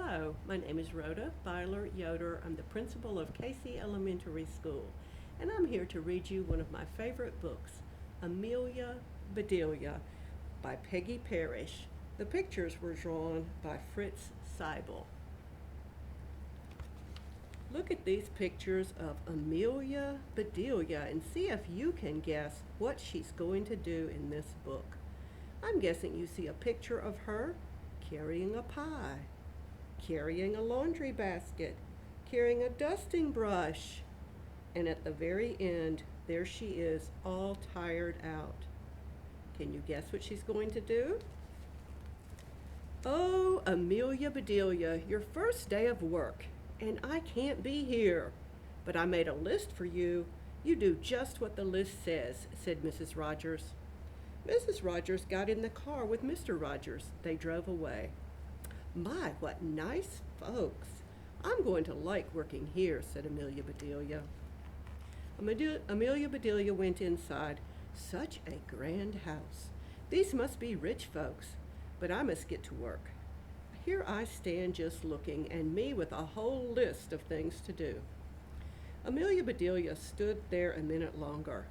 Hello, my name is Rhoda Byler Yoder. I'm the principal of Casey Elementary School, and I'm here to read you one of my favorite books, Amelia, Bedelia, by Peggy Parish. The pictures were drawn by Fritz Seibel. Look at these pictures of Amelia Bedelia and see if you can guess what she's going to do in this book. I'm guessing you see a picture of her carrying a pie, carrying a laundry basket, carrying a dusting brush, and at the very end, there she is, all tired out. Can you guess what she's going to do? Oh, Amelia Bedelia, your first day of work, and I can't be here. But I made a list for you. You do just what the list says, said Mrs. Rogers. Mrs. Rogers got in the car with Mr. Rogers. They drove away. My, what nice folks. I'm going to like working here, said Amelia Bedelia. Amelia Bedelia went inside. Such a grand house. These must be rich folks, but I must get to work. Here I stand just looking, and me with a whole list of things to do. Amelia Bedelia stood there a minute longer.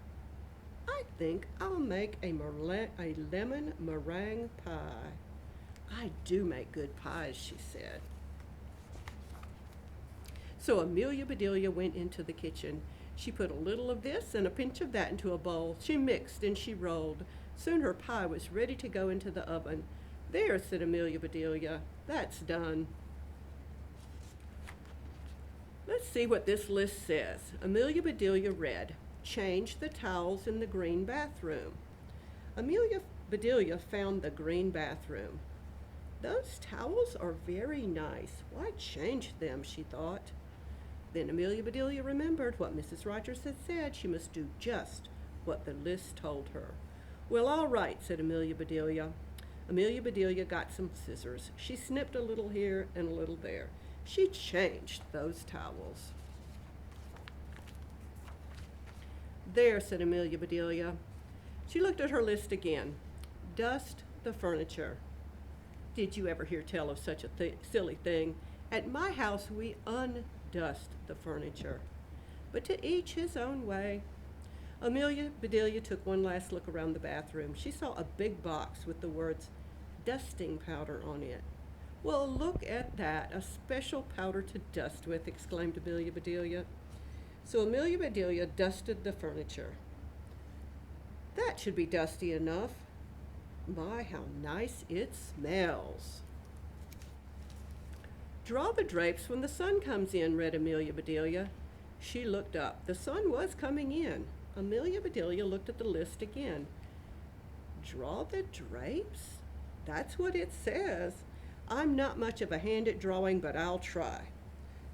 I think I'll make a lemon meringue pie. I do make good pies, she said. So Amelia Bedelia went into the kitchen. She put a little of this and a pinch of that into a bowl. She mixed and she rolled. Soon her pie was ready to go into the oven. There, said Amelia Bedelia, that's done. Let's see what this list says. Amelia Bedelia read, change the towels in the green bathroom. Amelia Bedelia found the green bathroom. Those towels are very nice. Why change them, she thought. Then Amelia Bedelia remembered what Mrs. Rogers had said. She must do just what the list told her. Well, all right, said Amelia Bedelia. Amelia Bedelia got some scissors. She snipped a little here and a little there. She changed those towels. There, said Amelia Bedelia. She looked at her list again. Dust the furniture. Did you ever hear tell of such a silly thing? At my house, we undust the furniture. But to each his own way. Amelia Bedelia took one last look around the bathroom. She saw a big box with the words dusting powder on it. Well, look at that, a special powder to dust with, exclaimed Amelia Bedelia. So Amelia Bedelia dusted the furniture. That should be dusty enough. My, how nice it smells. Draw the drapes when the sun comes in, read Amelia Bedelia. She looked up. The sun was coming in. Amelia Bedelia looked at the list again. Draw the drapes? That's what it says. I'm not much of a hand at drawing, but I'll try.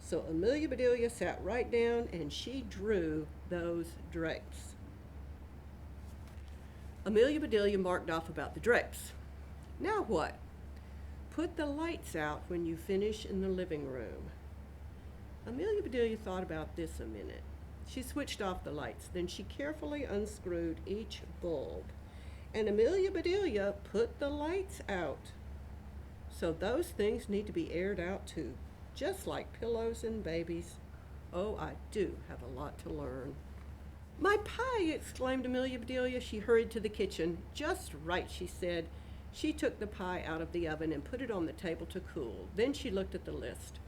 So Amelia Bedelia sat right down and she drew those drapes. Amelia Bedelia marked off about the drapes. Now what? Put the lights out when you finish in the living room. Amelia Bedelia thought about this a minute. She switched off the lights, then she carefully unscrewed each bulb. And Amelia Bedelia put the lights out. So those things need to be aired out too, just like pillows and babies. Oh, I do have a lot to learn. My pie, exclaimed Amelia Bedelia. She hurried to the kitchen. Just right, she said. She took the pie out of the oven and put it on the table to cool. Then she looked at the list.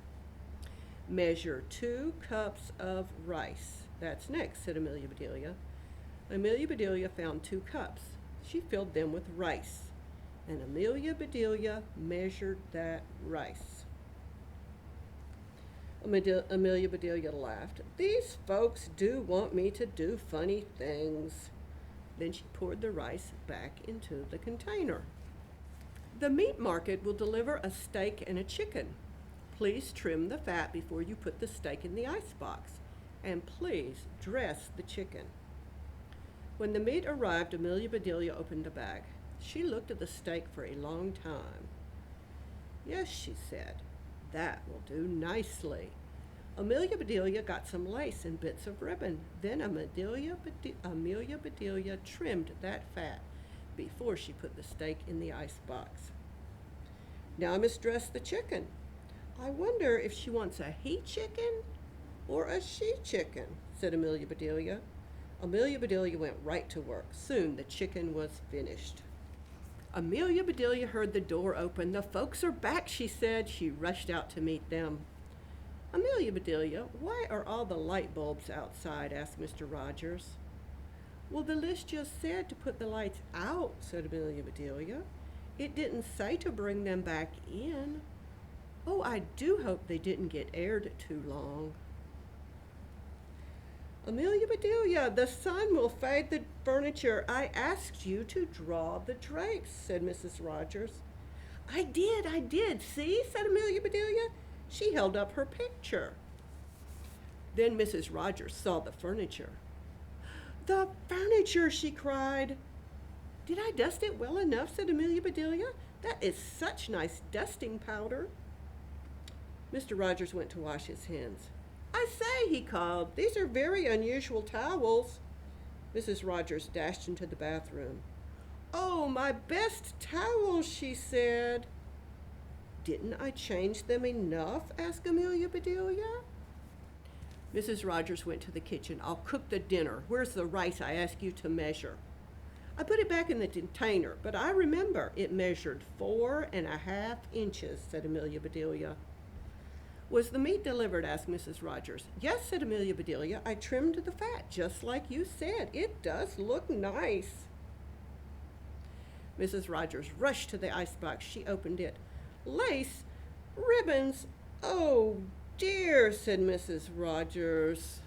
Measure 2 cups of rice. That's next, said Amelia Bedelia. Amelia Bedelia found 2 cups. She filled them with rice. And Amelia Bedelia measured that rice. Amelia Bedelia laughed. These folks do want me to do funny things. Then she poured the rice back into the container. The meat market will deliver a steak and a chicken. Please trim the fat before you put the steak in the icebox. And please dress the chicken. When the meat arrived, Amelia Bedelia opened the bag. She looked at the steak for a long time. Yes, she said, that will do nicely. Amelia Bedelia got some lace and bits of ribbon. Then Amelia Bedelia trimmed that fat before she put the steak in the icebox. Now I must dress the chicken. I wonder if she wants a he chicken or a she chicken, said Amelia Bedelia. Amelia Bedelia went right to work. Soon the chicken was finished. Amelia Bedelia heard the door open. The folks are back, she said. She rushed out to meet them. Amelia Bedelia, why are all the light bulbs outside? Asked Mr. Rogers. Well, the list just said to put the lights out, said Amelia Bedelia. It didn't say to bring them back in. Oh, I do hope they didn't get aired too long. Amelia Bedelia, the sun will fade the furniture. I asked you to draw the drapes, said Mrs. Rogers. I did. See, said Amelia Bedelia. She held up her picture. Then Mrs. Rogers saw the furniture. The furniture, she cried. Did I dust it well enough, said Amelia Bedelia. That is such nice dusting powder. Mr. Rogers went to wash his hands. I say, he called, these are very unusual towels. Mrs. Rogers dashed into the bathroom. Oh, my best towels, she said. Didn't I change them enough? Asked Amelia Bedelia. Mrs. Rogers went to the kitchen. I'll cook the dinner. Where's the rice I asked you to measure? I put it back in the container, but I remember it measured 4.5 inches, said Amelia Bedelia. Was the meat delivered? Asked Mrs. Rogers. Yes, said Amelia Bedelia. I trimmed the fat, just like you said. It does look nice. Mrs. Rogers rushed to the icebox. She opened it. Lace, ribbons, oh dear, said Mrs. Rogers.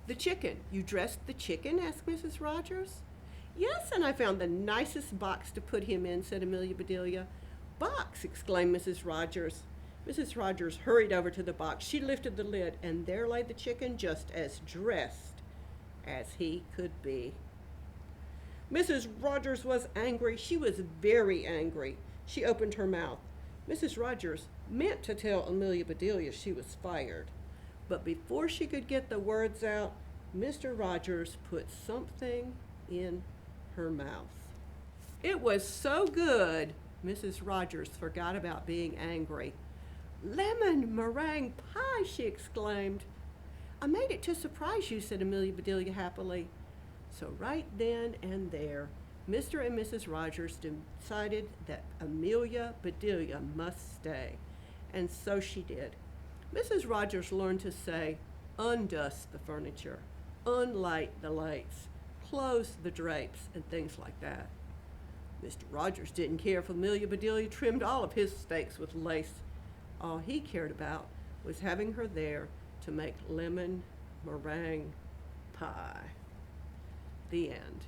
The chicken. You dressed the chicken? Asked Mrs. Rogers. Yes, and I found the nicest box to put him in, said Amelia Bedelia. Box, exclaimed Mrs. Rogers. Mrs. Rogers hurried over to the box. She lifted the lid, and there lay the chicken just as dressed as he could be. Mrs. Rogers was angry. She was very angry. She opened her mouth. Mrs. Rogers meant to tell Amelia Bedelia she was fired. But before she could get the words out, Mr. Rogers put something in her mouth. It was so good, Mrs. Rogers forgot about being angry. Lemon meringue pie, she exclaimed. I made it to surprise you, said Amelia Bedelia happily. So right then and there, Mr. and Mrs. Rogers decided that Amelia Bedelia must stay, and so she did. Mrs. Rogers learned to say, undust the furniture, unlight the lights, close the drapes, and things like that. Mr. Rogers didn't care if Amelia Bedelia trimmed all of his steaks with lace. All he cared about was having her there to make lemon meringue pie. The end.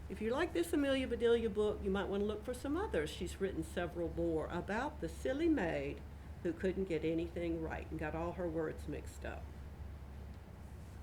If you like this Amelia Bedelia book, you might want to look for some others. She's written several more about the silly maid who couldn't get anything right and got all her words mixed up.